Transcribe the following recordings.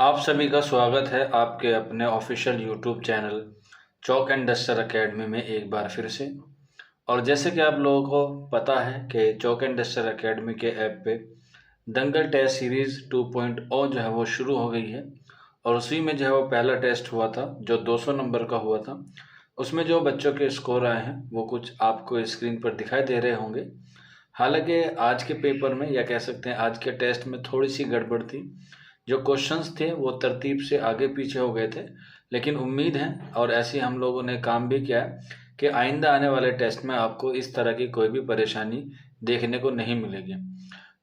आप सभी का स्वागत है आपके अपने official YouTube channel chalk and duster academy में एक बार फिर से। और जैसे कि आप लोगों को पता है कि चॉक एंड डस्टर एकेडमी के ऐप पे दंगल टेस्ट सीरीज़ 2.0 जो है वो शुरू हो गई है। और उसी में जो है वो पहला टेस्ट हुआ था जो 200 नंबर का हुआ था। उसमें जो बच्चों के स्कोर आए हैं वो कुछ आपको स्क्रीन पर दिखाई दे रहे होंगे। हालांकि आज के पेपर में या कह सकते हैं आज के टेस्ट में थोड़ी सी गड़बड़ थी। जो क्वेश्चंस थे वो तरतीब से आगे पीछे हो गए थे, लेकिन उम्मीद है और ऐसे हम लोगों ने काम भी किया है कि आइंदा आने वाले टेस्ट में आपको इस तरह की कोई भी परेशानी देखने को नहीं मिलेगी।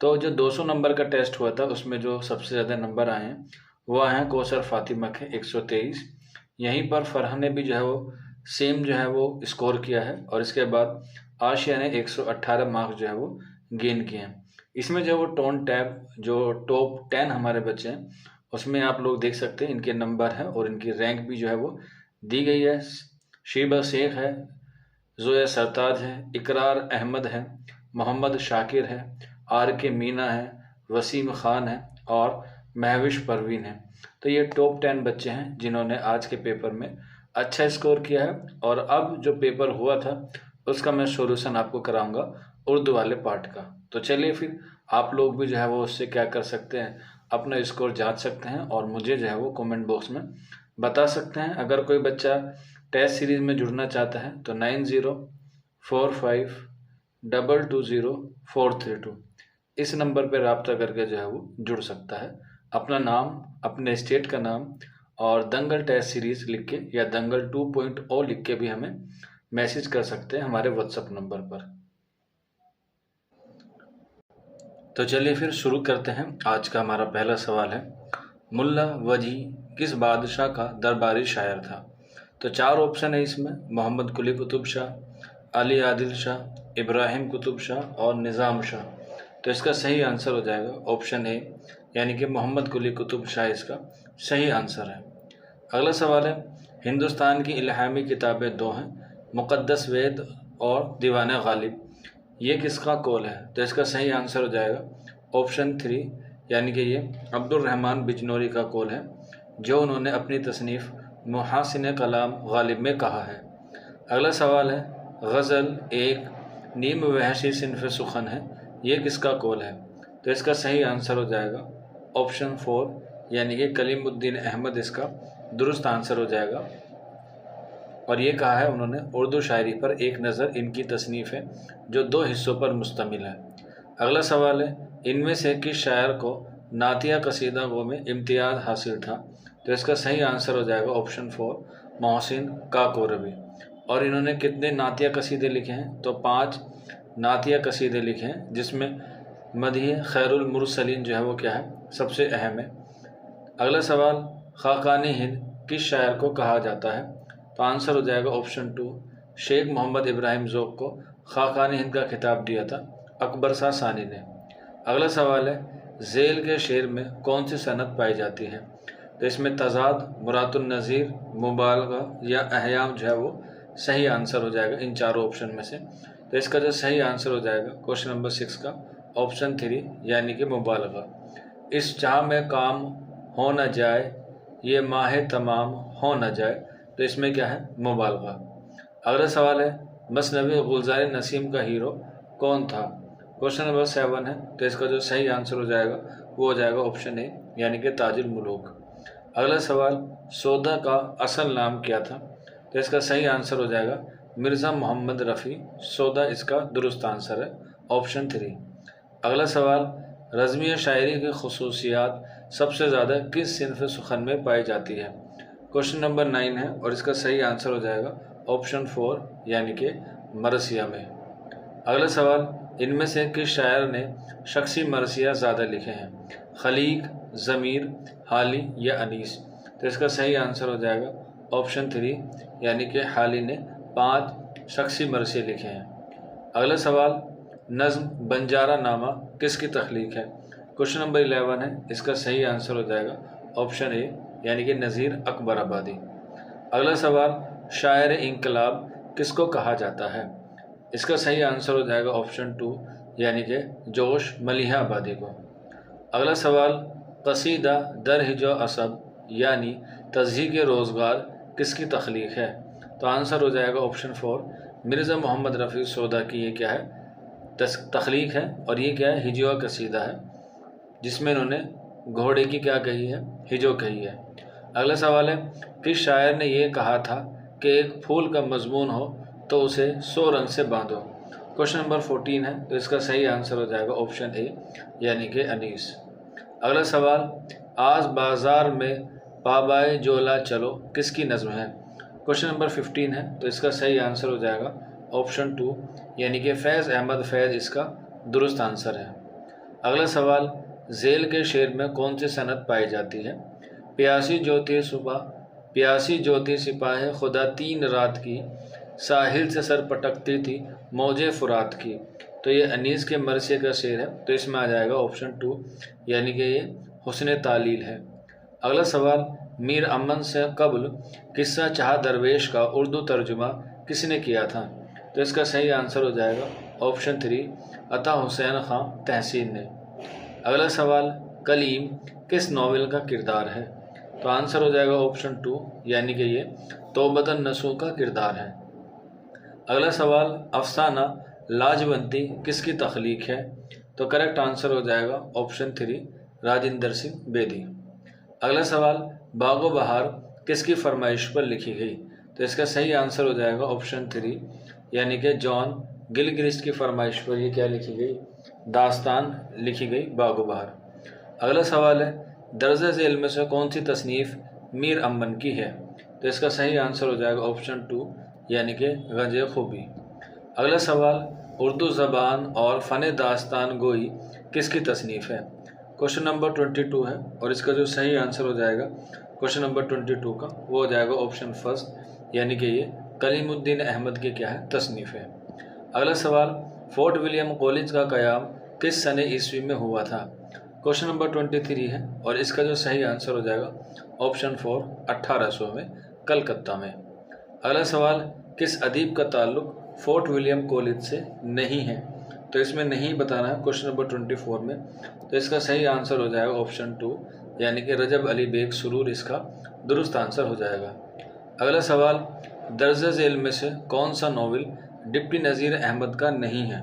तो जो 200 नंबर का टेस्ट हुआ था उसमें जो सबसे ज़्यादा नंबर आए हैं वो आए हैं कौसर फातिमा के 123। यहीं पर फरहान ने भी जो है वो सेम जो है वो स्कोर किया है और इसके बाद आशिया ने 118 मार्क्स जो है वो गेन किए हैं। इसमें जो वो टोन टैब जो टॉप 10 हमारे बच्चे हैं उसमें आप लोग देख सकते हैं इनके नंबर हैं और इनकी रैंक भी जो है वो दी गई है। शीबा शेख है, जोया सरताज है, इकरार अहमद है, मोहम्मद शाकिर है, आर के मीना है, वसीम खान है और महविश परवीन है। तो ये टॉप 10 बच्चे हैं जिन्होंने आज के पेपर में अच्छा स्कोर किया है। और अब जो पेपर हुआ था उसका मैं सॉल्यूशन आपको कराऊंगा उर्दू वाले पार्ट का। तो चलिए फिर आप लोग भी जो है वो उससे क्या कर सकते हैं, अपना स्कोर जांच सकते हैं और मुझे जो है वो कमेंट बॉक्स में बता सकते हैं। अगर कोई बच्चा टेस्ट सीरीज में जुड़ना चाहता है तो 9045220432 इस नंबर पर रब्ता करके जो है वो जुड़ सकता है। अपना नाम, अपने स्टेट का नाम और दंगल टेस्ट सीरीज लिख के या दंगल 2.0 लिख के भी हमें मैसेज कर सकते हैं हमारे व्हाट्सएप नंबर पर। तो चलिए फिर शुरू करते हैं। आज का हमारा पहला सवाल है, मुल्ला वजी किस बादशाह का दरबारी शायर था? तो 4 ऑप्शन है इसमें, मोहम्मद कुली कुतुब शाह, अली आदिल शाह, इब्राहिम कुतुब शाह और निज़ाम शाह। तो इसका सही आंसर हो जाएगा ऑप्शन ए, यानी कि मोहम्मद कुली कुतुब शाह इसका सही आंसर है। अगला सवाल है, हिंदुस्तान की इल्हामी किताबें 2 हैं, मुक़द्दस वेद और दीवान गालिब। ये किसका कौल है? तो इसका सही आंसर हो जाएगा ऑप्शन 3, यानी कि ये अब्दुल रहमान बिजनौरी का कौल है जो उन्होंने अपनी तसनीफ़ मुहासिन कलाम गालिब में कहा है। अगला सवाल है, गज़ल एक नीम वहशी सिनफ सुखन है, ये किसका कौल है? तो इसका सही आंसर हो जाएगा ऑप्शन 4, यानी कि कलीमुद्दीन अहमद इसका दुरुस्त आंसर हो जाएगा। और ये कहा है उन्होंने उर्दू शायरी पर एक नज़र इनकी तसनीफ़ है जो 2 हिस्सों पर मुश्तमिल है। अगला सवाल है, इनमें से किस शायर को नातिया कसीदा गो में इम्तियाज़ हासिल था? तो इसका सही आंसर हो जाएगा ऑप्शन 4, मोहसिन काकोरबी। और इन्होंने कितने नातिया कसीदे लिखे हैं? तो 5 नातिया कसीदे लिखे हैं, जिसमें मदीह खैरुल मुरसलीन जो है वो क्या है, सबसे अहम है। अगला सवाल, खाकानी हिंद किस शायर को कहा जाता है? तो आंसर हो जाएगा ऑप्शन 2, शेख मोहम्मद इब्राहिम ज़ोक को खाकानी हिंद का खिताब दिया था अकबर शाह सानी ने। अगला सवाल है, झेल के शेर में कौन सी सनत पाई जाती है? तो इसमें तज़ाद, मुरातुन नज़ीर, मुबालगा या अहयाम जो है वो सही आंसर हो जाएगा इन चारों ऑप्शन में से। तो इसका जो सही आंसर हो जाएगा क्वेश्चन नंबर 6 का ऑप्शन 3, यानी कि मुबालगा। इस चाह में काम हो न जाए, ये माह तमाम हो न जाए। तो इसमें क्या है, मुबालगा। अगला सवाल है, मसनवी गुलजार नसीम का हीरो कौन था? क्वेश्चन नंबर 7 है, तो इसका जो सही आंसर हो जाएगा वो हो जाएगा ऑप्शन ए, यानी कि ताजुल मुलूक। अगला सवाल, सौदा का असल नाम क्या था? तो इसका सही आंसर हो जाएगा मिर्ज़ा मोहम्मद रफ़ी, सौदा इसका दुरुस्त आंसर है ऑप्शन 3। अगला सवाल, रज़मिया शायरी की खसूसियात सबसे ज़्यादा किस सिनफ सुखन में पाई जाती है? क्वेश्चन नंबर 9 है और इसका सही आंसर हो जाएगा ऑप्शन 4, यानी कि मरसिया में। अगला सवाल, इनमें से किस शायर ने शख्सी मरसिया ज़्यादा लिखे हैं? खलीक, ज़मीर, हाली या अनीस? तो इसका सही आंसर हो जाएगा ऑप्शन 3, यानी कि हाली ने 5 शख्सी मरसिया लिखे हैं। अगला सवाल, नज़्म बंजारा नामा किसकी तख्लीक है? क्वेश्चन नंबर 11 है, इसका सही आंसर हो जाएगा ऑप्शन ए, यानी कि नज़ीर अकबर आबादी। अगला सवाल, शायर इनकलाब किसको कहा जाता है? इसका सही आंसर हो जाएगा ऑप्शन 2, यानी कि जोश मलिहा आबादी को। अगला सवाल, कसीदा दर हिजो असब यानी तज़हीक रोज़गार किसकी तख्लीक है? तो आंसर हो जाएगा ऑप्शन 4 मिर्ज़ा मोहम्मद रफ़ी सौदा की ये क्या है? तख्लीक है। और ये क्या है? हिजो कसीदा है, जिसमें इन्होंने घोड़े की क्या कही है? हिजो कही है। अगला सवाल है, किस शायर ने यह कहा था कि एक फूल का मजमून हो तो उसे 100 रंग से बांधो? क्वेश्चन नंबर 14 है, तो इसका सही आंसर हो जाएगा ऑप्शन ए यानी कि अनीस। अगला सवाल, आज बाज़ार में पाबाए जोला चलो किसकी नज़्म है? क्वेश्चन नंबर 15 है, तो इसका सही आंसर हो जाएगा ऑप्शन 2 यानी कि फैज़ अहमद फैज़ इसका दुरुस्त आंसर है। अगला सवाल, झेल के शेर में कौन सी सनत पाई जाती है? प्यासी ज्योति सिपाही खुदा 3 रात की, साहिल से सर पटकती थी मौजे फुरात की। तो ये अनीस के मरसिए का शेर है, तो इसमें आ जाएगा ऑप्शन 2 यानी कि ये हुस्न तालील है। अगला सवाल, मीर अमन से कबल किस्सा चाह दरवेश का उर्दू तर्जुमा किसने किया था? तो इसका सही आंसर हो जाएगा ऑप्शन 3 अता हुसैन खां तहसीन ने। अगला सवाल, कलीम किस नावल का किरदार है? तो आंसर हो जाएगा ऑप्शन 2 यानी कि ये तौबतन नसूह का किरदार है। अगला सवाल, अफसाना लाजवंती किसकी तख्लीक है? तो करेक्ट आंसर हो जाएगा ऑप्शन 3 राजिंदर सिंह बेदी। अगला सवाल, बागो बहार किसकी फरमाइश पर लिखी गई? तो इसका सही आंसर हो जाएगा ऑप्शन 3 यानी कि जॉन गिलक्रिस्ट की फरमाइश पर ये क्या लिखी गई? दास्तान लिखी गई बागो बहार। अगला सवाल है, दर्ज झेल में से कौन सी तसनीफ़ मीर अमन की है? तो इसका सही आंसर हो जाएगा ऑप्शन 2 यानी कि गंजे खूबी। अगला सवाल, उर्दू ज़बान और फ़न दास्तान गोई किसकी तसनीफ़ है? क्वेश्चन नंबर 22 है, और इसका जो सही आंसर हो जाएगा क्वेश्चन नंबर 22 का वो हो जाएगा ऑप्शन फर्स्ट यानी कि ये कलीमुद्दीन अहमद की क्या है? तसनीफ़ है। अगला सवाल, फोर्ट विलियम कॉलेज का क़याम किस सन ईस्वी में हुआ था? क्वेश्चन नंबर 23 है, और इसका जो सही आंसर हो जाएगा ऑप्शन 4 1800 में कलकत्ता में। अगला सवाल, किस अदीब का ताल्लुक फोर्ट विलियम कॉलेज से नहीं है? तो इसमें नहीं बताना है क्वेश्चन नंबर 24 में, तो इसका सही आंसर हो जाएगा ऑप्शन 2 यानी कि रजब अली बेग सुरूर इसका दुरुस्त आंसर हो जाएगा। अगला सवाल, दर्ज झेल में से कौन सा नावल डिप्टी नज़ीर अहमद का नहीं है?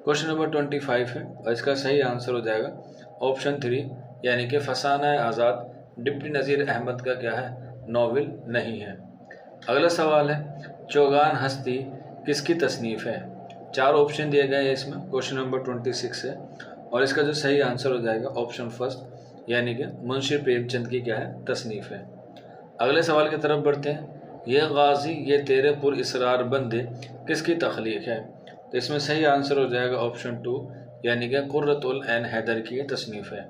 क्वेश्चन नंबर 25 है, और इसका सही आंसर हो जाएगा ऑप्शन 3 यानी कि फसाना आज़ाद डिप्टी नज़ीर अहमद का क्या है? नावल नहीं है। अगला सवाल है, चौगान हस्ती किसकी तसनीफ़ है? 4 ऑप्शन दिए गए हैं इसमें, क्वेश्चन नंबर 26 है, और इसका जो सही आंसर हो जाएगा ऑप्शन फर्स्ट यानी कि मुंशी प्रेमचंद की क्या है? तसनीफ़ है। अगले सवाल की तरफ बढ़ते हैं, ये गाजी ये तेरे पुर इसरार बंदे किसकी तख्लीक है? तो इसमें सही आंसर हो जाएगा ऑप्शन 2 यानी कि कुर्रतुल ऐन हैदर की तसनीफ़ है।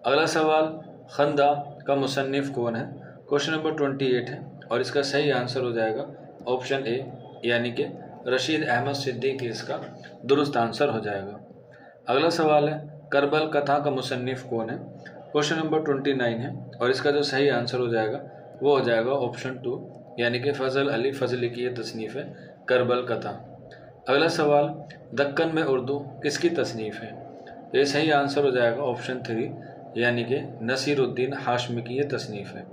अगला सवाल, खंदा का मुसन्निफ़ कौन है? क्वेश्चन नंबर 28 है, और इसका सही आंसर हो जाएगा ऑप्शन ए यानी कि रशीद अहमद सिद्दीकी इसका दुरुस्त आंसर हो जाएगा। अगला सवाल है, करबल कथा का मुसन्निफ़ कौन है? क्वेश्चन नंबर 29 है, और इसका जो सही आंसर हो जाएगा वो हो जाएगा ऑप्शन 2 यानी कि फ़ज़ल अली फ़ज़ली की ये तसनीफ़ है करबल कथा। अगला सवाल, दक्कन में उर्दू किसकी तसनीफ़ है? ये सही आंसर हो जाएगा ऑप्शन 3 यानी कि नसीरुद्दीन हाशमी की ये तसनीफ़ है।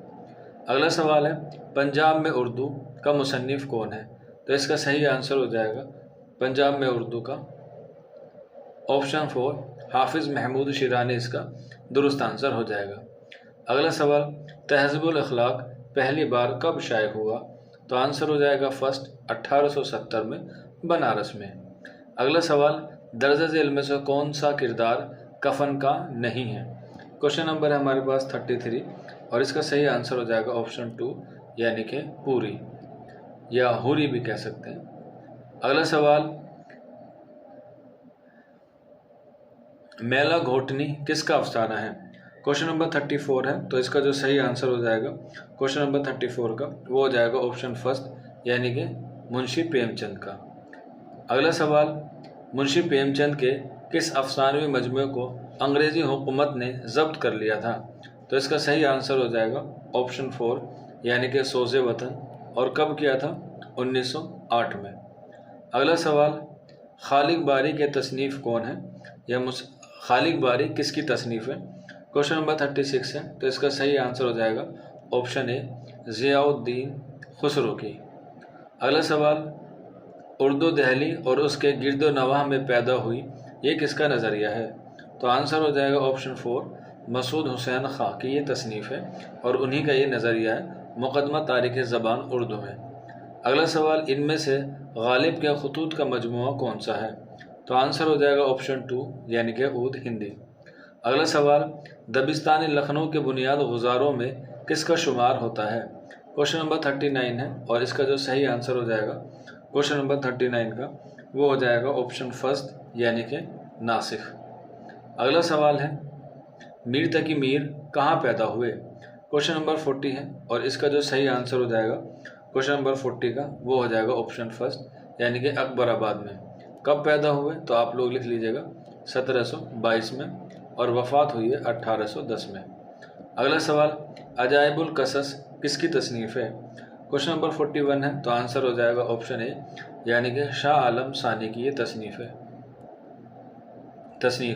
अगला सवाल है, पंजाब में उर्दू का मुसन्निफ़ कौन है? तो इसका सही आंसर हो जाएगा पंजाब में उर्दू का ऑप्शन 4 हाफिज़ महमूद शिरानी इसका दुरुस्त आंसर हो जाएगा। अगला सवाल, तहज़्बुल अखलाक पहली बार कब शाये हुआ? तो आंसर हो जाएगा फर्स्ट 1870 में बनारस में। अगला सवाल, दर्ज झेल में से कौन सा किरदार कफन का नहीं है? क्वेश्चन नंबर है हमारे पास 33, और इसका सही आंसर हो जाएगा ऑप्शन 2 यानी कि पूरी या हुरी भी कह सकते हैं। अगला सवाल, मेला घोटनी किसका अफसाना है? क्वेश्चन नंबर 34 है, तो इसका जो सही आंसर हो जाएगा क्वेश्चन नंबर 34 का वो हो जाएगा ऑप्शन फर्स्ट यानी कि मुंशी प्रेमचंद का। अगला सवाल, मुंशी प्रेमचंद के किस अफसानवी मजमूए को अंग्रेज़ी हुकूमत ने ज़ब्त कर लिया था? तो इसका सही आंसर हो जाएगा ऑप्शन 4 यानी कि सोज़े वतन, और कब किया था? 1908 में। अगला सवाल, खालिक बारी के तसनीफ़ कौन है? या खालिक बारी किसकी तसनीफ़ है? क्वेश्चन नंबर 36 है, तो इसका सही आंसर हो जाएगा ऑप्शन ए ज़ियाउद्दीन खुसरो की। अगला सवाल, उर्दू दहली और उसके गिरदो नवाह में पैदा हुई, ये किसका नज़रिया है? तो आंसर हो जाएगा ऑप्शन 4 मसूद हुसैन खां की ये तसनीफ़ है और उन्हीं का ये नज़रिया है मुक़दमा तारीख़ ज़बान उर्दू में। अगला सवाल, इनमें से गालिब के खतूत का मजमूआ कौन सा है? तो आंसर हो जाएगा ऑप्शन 2 यानी कि ऊद हिंदी। अगला सवाल, दबिस्तान लखनऊ के बुनियाद गुजारों में किसका शुमार होता है? क्वेश्चन नंबर 39 है और इसका जो सही आंसर हो जाएगा क्वेश्चन नंबर 39 का वो हो जाएगा ऑप्शन फर्स्ट यानी कि नासिख। अगला सवाल है, मीर तकी मीर कहाँ पैदा हुए? क्वेश्चन नंबर 40 है और इसका जो सही आंसर हो जाएगा क्वेश्चन नंबर 40 का वो हो जाएगा ऑप्शन फर्स्ट यानी कि अकबराबाद में। कब पैदा हुए? तो आप लोग लिख लीजिएगा 1722 में और वफ़ात हुई है 1810 में। अगला सवाल, अजाइबुल कसस किसकी तसनीफ़ है? क्वेश्चन नंबर 41 है तो आंसर हो जाएगा ऑप्शन ए यानी कि शाह आलम सानी की ये तसनीफ़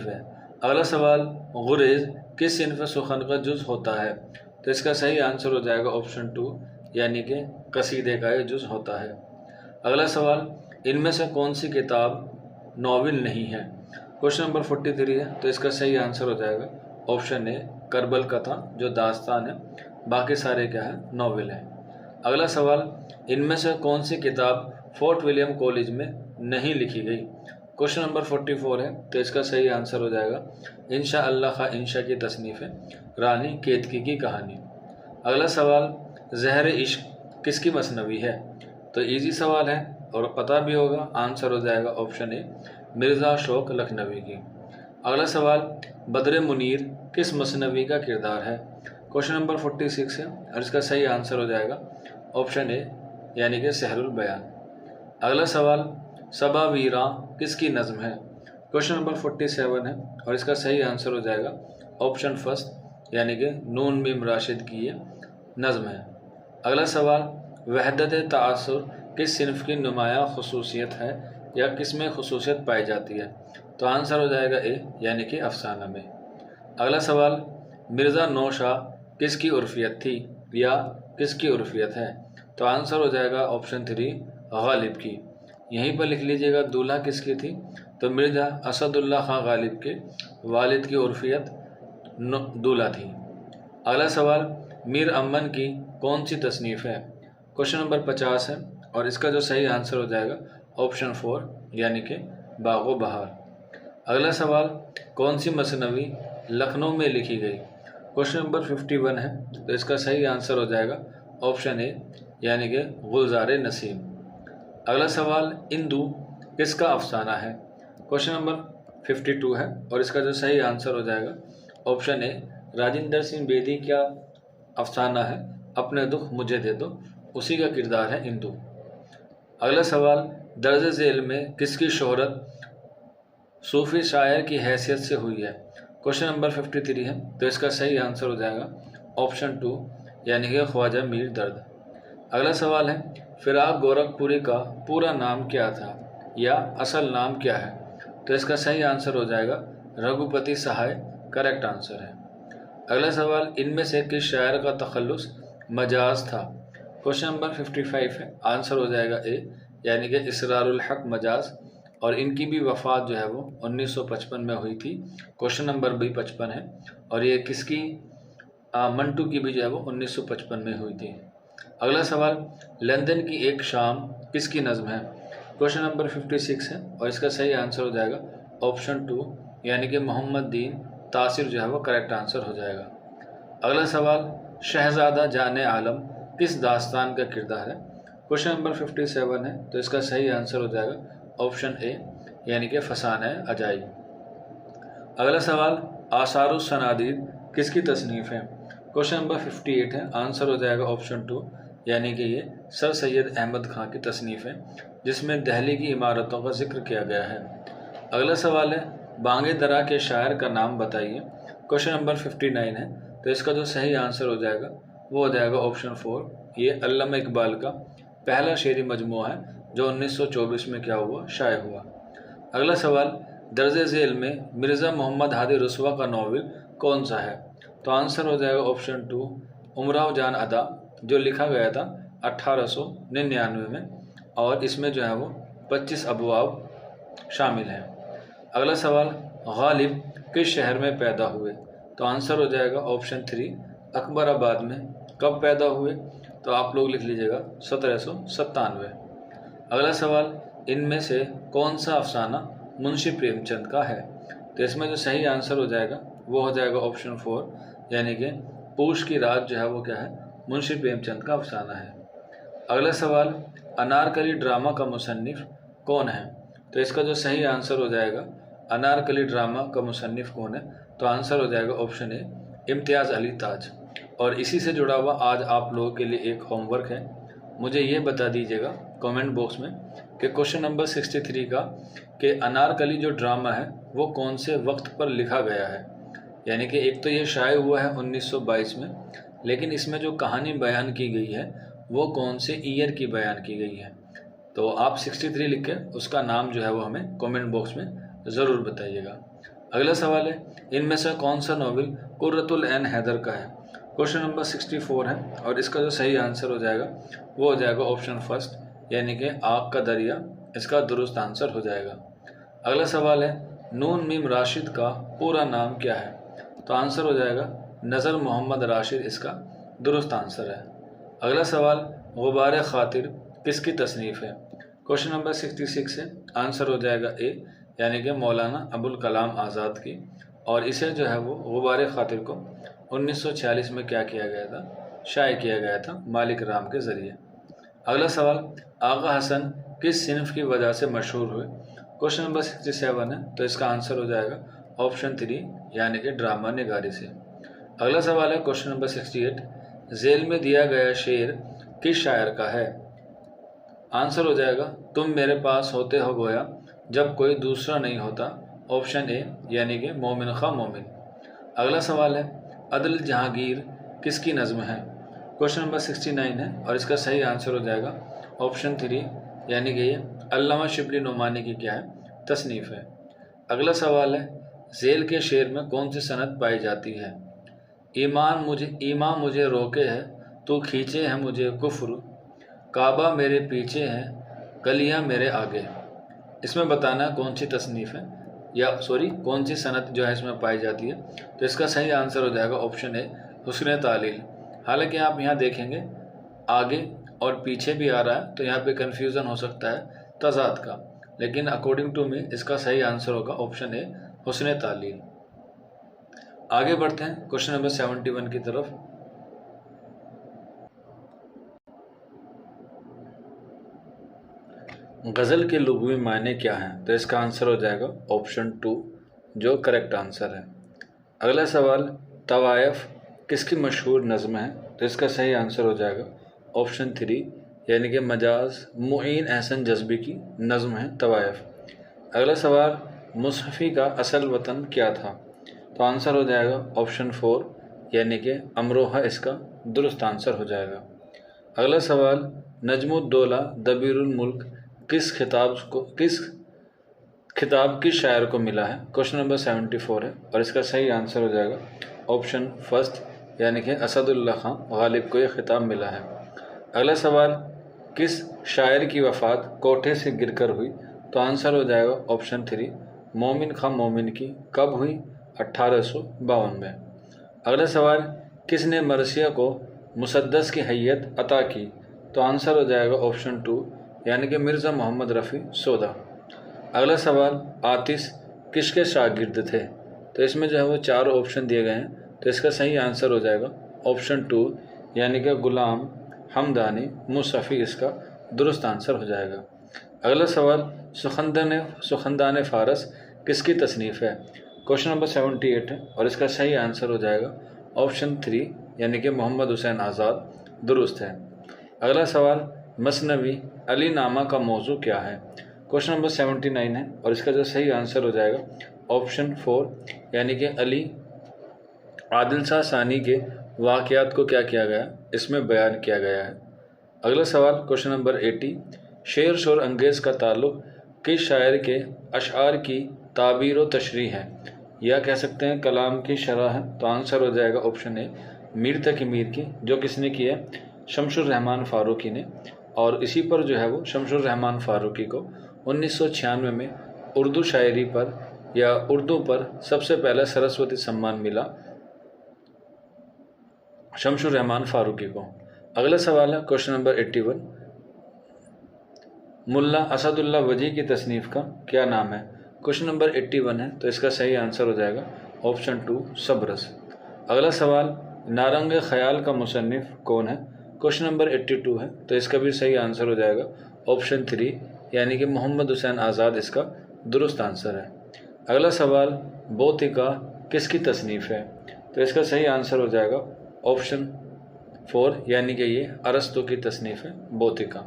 है। अगला सवाल, गुरेज किस सिन्फ़ सुखन का जुज़ होता है? तो इसका सही आंसर हो जाएगा ऑप्शन 2 यानी कि कसीदे का ये जुज़ होता है। अगला सवाल, इनमें से कौन सी किताब नावल नहीं है? क्वेश्चन नंबर 43 है तो इसका सही आंसर हो जाएगा ऑप्शन ए करबल कथा जो दास्तान है, बाकी सारे क्या है नावल है। अगला सवाल, इनमें से कौन सी किताब फोर्ट विलियम कॉलेज में नहीं लिखी गई? क्वेश्चन नंबर 44 है तो इसका सही आंसर हो जाएगा इंशा अल्लाह खा इंशा की तसनीफ़ है रानी केतकी की कहानी। अगला सवाल, ज़हर इश्क किसकी मसनवी है? तो इजी सवाल है और पता भी होगा, आंसर हो जाएगा ऑप्शन ए मिर्ज़ा शौक लखनवी की। अगला सवाल, बद्र मुनीर किस मसनवी का किरदार है? क्वेश्चन नंबर 46 है और इसका सही आंसर हो जाएगा ऑप्शन ए यानी कि सहरुल बयान। अगला सवाल, सबा वीरा किसकी नज़म है? क्वेश्चन नंबर 47 है और इसका सही आंसर हो जाएगा ऑप्शन फर्स्ट यानी कि नून मीम राशिद की ये नज़म है। अगला सवाल, वहदत तासुर किस सिन्फ की नुमाया खसूसियत है या किस में खसूसियत पाई जाती है? तो आंसर हो जाएगा ए यानी कि अफसाना में। अगला सवाल, मिर्ज़ा नौशाह किसकी उर्फियत थी या किसकी उर्फियत है? तो आंसर हो जाएगा ऑप्शन 3 गालिब की। यहीं पर लिख लीजिएगा दूल्हा किसकी थी? तो मिर्ज़ा असदुल्ला खां गालिब के वालिद की उर्फियत दूल्हा थी। अगला सवाल, मीर अमन की कौन सी तसनीफ़ है? क्वेश्चन नंबर 50 है और इसका जो सही आंसर हो जाएगा ऑप्शन 4 यानी कि बागो बहार। अगला सवाल, कौन सी मसनवी लखनऊ में लिखी गई? क्वेश्चन नंबर 51 है तो इसका सही आंसर हो जाएगा ऑप्शन ए यानी कि गुलजार नसीम। अगला सवाल, इंदु किसका अफसाना है? क्वेश्चन नंबर 52 है और इसका जो सही आंसर हो जाएगा ऑप्शन ए राजेंद्र सिंह बेदी क्या अफसाना है, अपने दुख मुझे दे दो, उसी का किरदार है इंदु। अगला सवाल, दर्ज झेल में किसकी शोहरत सूफी शायर की हैसियत से हुई है? क्वेश्चन नंबर 53 है तो इसका सही आंसर हो जाएगा ऑप्शन 2 यानी कि ख्वाजा मीर दर्द। अगला सवाल है, फिराक गोरखपुरी का पूरा नाम क्या था या असल नाम क्या है? तो इसका सही आंसर हो जाएगा रघुपति सहाय, करेक्ट आंसर है। अगला सवाल, इनमें से किस शायर का तखल्लुस मजाज था? क्वेश्चन नंबर 55 है, आंसर हो जाएगा ए यानी कि इसरारुल हक मजाज और इनकी भी वफ़ात जो है वो 1955 में हुई थी। क्वेश्चन नंबर भी 55 है और ये किसकी मंटू की भी जो है वो 1955 में हुई थी। अगला सवाल, लंदन की एक शाम किसकी नज़म है? क्वेश्चन नंबर 56 है और इसका सही आंसर हो जाएगा ऑप्शन 2 यानी कि मोहम्मद दीन तासिर जो है वो करेक्ट आंसर हो जाएगा। अगला सवाल, शहजादा जाने आलम किस दास्तान का किरदार है? क्वेश्चन नंबर 57 है तो इसका सही आंसर हो जाएगा ऑप्शन ए यानी कि फसाना अजाइब। अगला सवाल, आसारुस सनादीद किसकी तसनीफ़ है? क्वेश्चन नंबर 58 है, आंसर हो जाएगा ऑप्शन 2 यानी कि ये सर सैयद अहमद खां की तसनीफ़ है जिसमें दहली की इमारतों का जिक्र किया गया है। अगला सवाल है, बांगे दरा के शायर का नाम बताइए। क्वेश्चन नंबर 59 है तो इसका जो सही आंसर हो जाएगा वो हो जाएगा ऑप्शन 4, ये अल्लामा इकबाल का पहला शेरी मजमूआ है जो 1924 में क्या हुआ शाये हुआ। अगला सवाल, दर्ज झेल में मिर्ज़ा मोहम्मद हादी रसवा का नावल कौन सा है? तो आंसर हो जाएगा ऑप्शन 2 उमराव जान अदा, जो लिखा गया था 1899 में, और इसमें जो है वो 25 अबवाब शामिल हैं। अगला सवाल, गालिब किस शहर में पैदा हुए? तो आंसर हो जाएगा ऑप्शन 3 अकबराबाद में। कब पैदा हुए? तो आप लोग लिख लीजिएगा 1797। अगला सवाल, इनमें से कौन सा अफसाना मुंशी प्रेमचंद का है? तो इसमें जो सही आंसर हो जाएगा वो हो जाएगा ऑप्शन 4, यानी कि पूछ की रात जो है वो क्या है? मुंशी प्रेमचंद का अफसाना है। अगला सवाल, अनारकली ड्रामा का मुसन्निफ कौन है? तो इसका जो सही आंसर हो जाएगा अनारकली ड्रामा का मुसन्निफ कौन है? तो आंसर हो जाएगा ऑप्शन ए इम्तियाज़ अली ताज। और इसी से जुड़ा हुआ आज आप लोगों के लिए एक होमवर्क है। मुझे ये बता दीजिएगा कमेंट बॉक्स में कि क्वेश्चन नंबर 63 का कि अनारकली जो ड्रामा है वो कौन से वक्त पर लिखा गया है। यानी कि एक तो ये शाये हुआ है 1922 में, लेकिन इसमें जो कहानी बयान की गई है वो कौन से ईयर की बयान की गई है। तो आप 63 लिख के उसका नाम जो है वो हमें कमेंट बॉक्स में ज़रूर बताइएगा। अगला सवाल है, इनमें से कौन सा नॉवेल कुर्रतुल ऐन हैदर का है? क्वेश्चन नंबर 64 है और इसका जो सही आंसर हो जाएगा वो हो जाएगा ऑप्शन फर्स्ट, यानी कि आग का दरिया इसका दुरुस्त आंसर हो जाएगा। अगला सवाल है, नून मीम राशिद का पूरा नाम क्या है? तो आंसर हो जाएगा नज़र मोहम्मद राशिद इसका दुरुस्त आंसर है। अगला सवाल, गुबार खातिर किसकी तसनीफ़ है? क्वेश्चन नंबर 66 है, आंसर हो जाएगा ए, यानी कि मौलाना अबुल कलाम आज़ाद की, और इसे जो है वो गुबार खातिर को 1946 में क्या किया गया था? शाये किया गया था मालिक राम के ज़रिए। अगला सवाल, आगा हसन किस सिनफ की वजह से मशहूर हुए? क्वेश्चन नंबर 67 है, तो इसका आंसर हो जाएगा ऑप्शन 3, यानी कि ड्रामा निगारी से। अगला सवाल है क्वेश्चन नंबर 68, जेल में दिया गया शेर किस शायर का है? आंसर हो जाएगा तुम मेरे पास होते हो गोया जब कोई दूसरा नहीं होता, ऑप्शन ए, यानी कि मोमिन खा मोमिन। अगला सवाल है, अदल जहांगीर किसकी नज़्म है? क्वेश्चन नंबर 69 है और इसका सही आंसर हो जाएगा ऑप्शन 3, यानी कि ये अल्लामा शिबली नुमानी की क्या है? तसनीफ़ है। अगला सवाल है, ज़ेल के शेर में कौन सी सनद पाई जाती है? ईमान मुझे रोके है, तू खींचे है मुझे कुफ्र, काबा मेरे पीछे है, कलियाँ मेरे आगे। इसमें बताना कौन सी तसनीफ़ है कौन सी सनद जो है इसमें पाई जाती है। तो इसका सही आंसर हो जाएगा ऑप्शन ए, हुस्न तालील। हालांकि आप यहाँ देखेंगे आगे और पीछे भी आ रहा है, तो यहाँ पे कन्फ्यूज़न हो सकता है तज़ाद का, लेकिन अकॉर्डिंग टू मी इसका सही आंसर होगा ऑप्शन ए, हुस्न तालील। आगे बढ़ते हैं क्वेश्चन नंबर 71 की तरफ। गज़ल के लुग़वी मायने क्या हैं? तो इसका आंसर हो जाएगा ऑप्शन 2, जो करेक्ट आंसर है। अगला सवाल, तवायफ किसकी मशहूर नज़्म है? तो इसका सही आंसर हो जाएगा ऑप्शन 3, यानी कि मजाज मुईन अहसन जज्बी की नज़्म है तवायफ। अगला सवाल, मुसहफ़ी का असल वतन क्या था? तो आंसर हो जाएगा ऑप्शन 4, यानी कि अमरोहा इसका दुरुस्त आंसर हो जाएगा। अगला सवाल, नजमुद्दौला दबीरुल मुल्क किस खिताब किस शायर को मिला है? क्वेश्चन नंबर 74 है और इसका सही आंसर हो जाएगा ऑप्शन फर्स्ट, यानी कि असदुल्लाह खां गालिब को यह खिताब मिला है। अगला सवाल, किस शायर की वफ़ात कोठे से गिरकर हुई? तो आंसर हो जाएगा ऑप्शन 3, मोमिन खां मोमिन की। कब हुई? 1852 में। अगला सवाल, किसने मरसिया को मुसद्दस की हैयत अता की? तो आंसर हो जाएगा ऑप्शन 2, यानी कि मिर्ज़ा मोहम्मद रफ़ी सोदा। अगला सवाल, आतिश किसके शागिर्द थे? तो इसमें जो है वो 4 ऑप्शन दिए गए हैं, तो इसका सही आंसर हो जाएगा ऑप्शन 2, यानी कि गुलाम हमदानी मुसफ़ी इसका दुरुस्त आंसर हो जाएगा। अगला सवाल, सुखंदान फ़ारस किसकी तसनीफ़ है? क्वेश्चन नंबर 78 है और इसका सही आंसर हो जाएगा ऑप्शन 3, यानी कि मोहम्मद हुसैन आज़ाद दुरुस्त है। अगला सवाल, मसनवी अली नामा का मौजू क्या है? क्वेश्चन नंबर 79 है और इसका जो सही आंसर हो जाएगा ऑप्शन 4, यानी कि अली आदिल शाह सानी के वाक़यात को क्या किया गया? इसमें बयान किया गया है। अगला सवाल, क्वेश्चन नंबर 80, शेर शोर अंगेज़ का ताल्लुक़ किस शायर के अशआर की ताबीर व तशरीह है? या कह सकते हैं कलाम की शरह है, तो आंसर हो जाएगा ऑप्शन ए मीर तकी मीर की, जो किसने की है, शमसुर रहमान फ़ारूकी ने। और इसी पर जो है वो शमसुर रहमान फ़ारूकी को 1996 में उर्दू शायरी पर या उर्दू पर सबसे पहले सरस्वती सम्मान मिला शमसुर रहमान फ़ारूकी को। अगला सवाल है क्वेश्चन नंबर 81, मुल्ला असदुल्ला वजी की तसनीफ़ का क्या नाम है। क्वेश्चन नंबर 81 है, तो इसका सही आंसर हो जाएगा ऑप्शन 2 सब्रस। अगला सवाल, नारंग ख़याल का मुसन्निफ़ कौन है। क्वेश्चन नंबर 82 है, तो इसका भी सही आंसर हो जाएगा ऑप्शन 3 यानी कि मोहम्मद हुसैन आज़ाद इसका दुरुस्त आंसर है। अगला सवाल, बोतिका किसकी तसनीफ़ है, तो इसका सही आंसर हो जाएगा ऑप्शन 4 यानी कि ये अरस्तु की तसनीफ़ है बोतिका।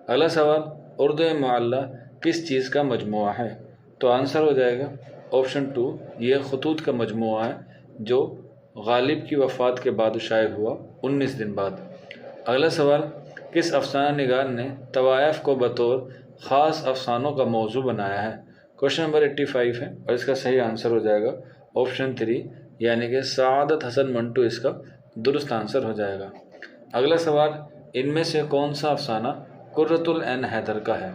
अगला सवाल, उर्दू मुअल्ला किस चीज़ का मजमुआ है, तो आंसर हो जाएगा ऑप्शन 2 ये खतूत का मजमुआ है जो गालिब की वफ़ात के बाद शाये हुआ 19 दिन बाद। अगला सवाल, किस अफसाना निगार ने तवायफ़ को बतौर ख़ास अफसानों का मौजू बनाया है। क्वेश्चन नंबर 85 है और इसका सही आंसर हो जाएगा ऑप्शन 3 यानी कि सआदत हसन मंटू इसका दुरुस्त आंसर हो जाएगा। अगला सवाल, इनमें से कौन सा अफसाना कुर्रतुल ऐन हैदर का है,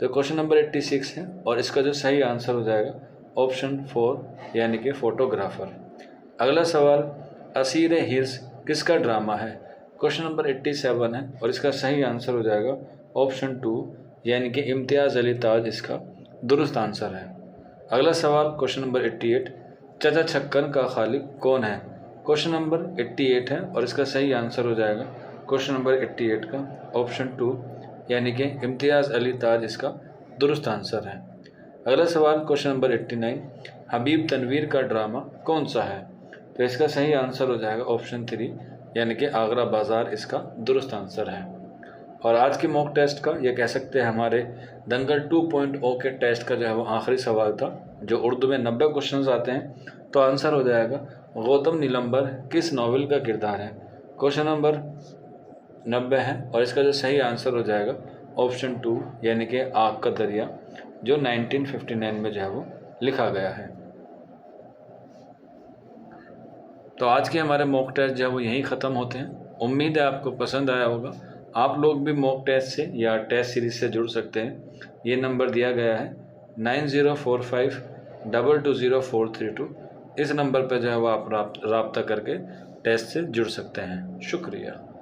तो क्वेश्चन नंबर 86 है और इसका जो सही आंसर हो जाएगा ऑप्शन 4 यानी कि फ़ोटोग्राफ़र। अगला सवाल, असीर हिर्स किसका ड्रामा है। क्वेश्चन नंबर 87 है और इसका सही आंसर हो जाएगा ऑप्शन 2 यानी कि इम्तियाज़ अली ताज इसका दुरुस्त आंसर है। अगला सवाल क्वेश्चन नंबर 88, चचा छक्कन का खालिक कौन है। क्वेश्चन नंबर 88 है और इसका सही आंसर हो जाएगा क्वेश्चन नंबर 88 का ऑप्शन 2 यानी कि इम्तियाज़ अली ताज इसका दुरुस्त आंसर है। अगला सवाल क्वेश्चन नंबर 89, हबीब तनवीर का ड्रामा कौन सा है, तो इसका सही आंसर हो जाएगा ऑप्शन 3 यानी कि आगरा बाज़ार इसका दुरुस्त आंसर है। और आज के मॉक टेस्ट का ये कह सकते हैं हमारे दंगल 2.0 के टेस्ट का जो है वो आखिरी सवाल था, जो उर्दू में 90 क्वेश्चन आते हैं, तो आंसर हो जाएगा गौतम नीलंबर किस नावल का किरदार है। क्वेश्चन नंबर 90 है और इसका जो सही आंसर हो जाएगा ऑप्शन 2 यानी कि आग का दरिया, जो 1959 में जो है वो लिखा गया है। तो आज के हमारे मॉक टेस्ट जो है वो यहीं ख़त्म होते हैं। उम्मीद है आपको पसंद आया होगा। आप लोग भी मॉक टेस्ट से या टेस्ट सीरीज़ से जुड़ सकते हैं। ये नंबर दिया गया है 9045220432। इस नंबर पर जो है वो आप राब्ता करके टेस्ट से जुड़ सकते हैं। शुक्रिया।